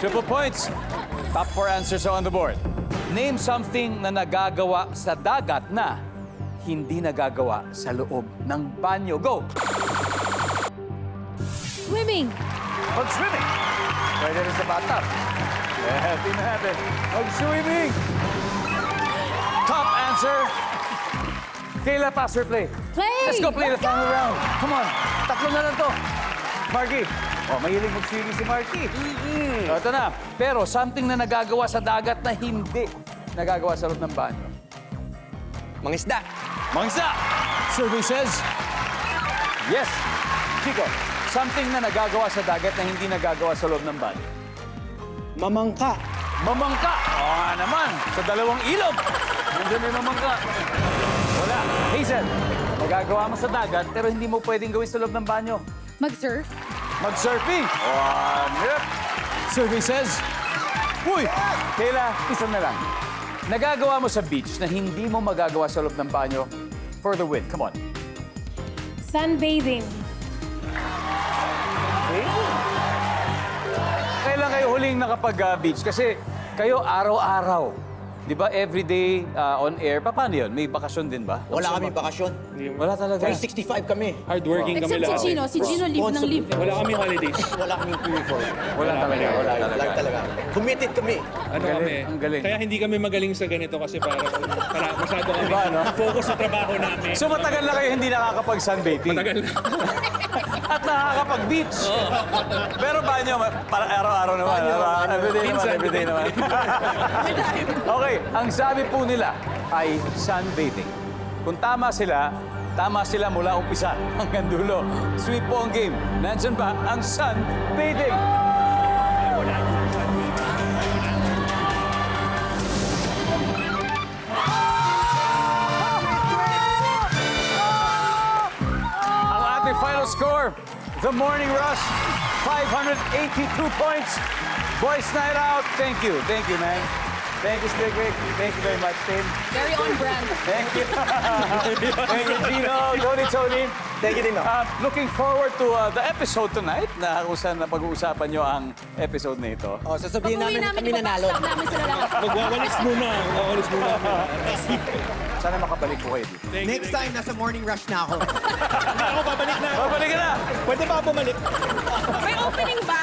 Triple points. Top 4 answers are on the board. Name something na nagagawa sa dagat na hindi nagagawa sa loob ng banyo. Go! Swimming. Mag-swimming. Pwede rin sa bathtub. Happy na happy. Mag-swimming. Top answer. Kayla, pass or play? Play! Let's go play the final round. Come on. Tatlo na lang to. Marky. Oh, mahilig mag-swimming si Marky. So, ito na. Pero something na nagagawa sa dagat na hindi nagagawa sa loob ng banyo. Mangisda. Mangsa! Survey says, yes. Chico, something na nagagawa sa dagat na hindi nagagawa sa loob ng banyo. Mamangka. Mamangka! Oo nga naman, sa dalawang ilog. Nandiyan may mamangka. Wala. Hazel, nagagawa mo sa dagat pero hindi mo pwedeng gawin sa loob ng banyo. Mag-surf. Mag-surfing. Yep. Survey says, uy! Kayla, isa na lang. Nagagawa mo sa beach na hindi mo magagawa sa loob ng banyo for the win. Come on. Sunbathing. Kailan kayo huling nakapag-beach? Kasi kayo araw-araw. Di ba? Everyday on air. Paano yun? May bakasyon din ba? Wala kami bakasyon. Wala talaga. 365 kami. Hardworking kami Except si lahat. Chino. Si Chino live ng live. Wala kami holidays. Wala kaming pre-record. Wala talaga. Wala Wala talaga. talaga. Committed kami. Ano galing, kami? ang galing. Kaya hindi kami magaling sa ganito kasi para masyado kami Diba, no? focus sa trabaho namin. So matagal na kayo hindi nakakapag-sunbathing. Matagal na. At nakakapag-beach. Pero banyo, para araw-araw naman. Everyday naman, Minsan. everyday naman. Okay, ang sabi po nila ay sunbathing. Kung tama sila mula umpisa hanggang dulo. Sweet po ang game. Nandyan ba ang sunbathing? Ang ating final score, The Morning Rush, 582 points. Boys Night Out, thank you, man. Thank you, Stickwick. Thank you very much, Tim. Very on brand. Thank you. Thank you, Gino, Tony. Thank you din, no? Looking forward to the episode tonight na kung saan napag-uusapan nyo ang episode na ito. Oh, sasabihin Pag-uwi namin na namin, kami nanalo. ipapack namin sila lang. Magwawalis muna. Magwawalis muna. Sana makabalik po kayo dito. Next time, nasa morning rush na ako. Ako babalik na. Babalik ka na! Pwede ba bumalik? May opening ba?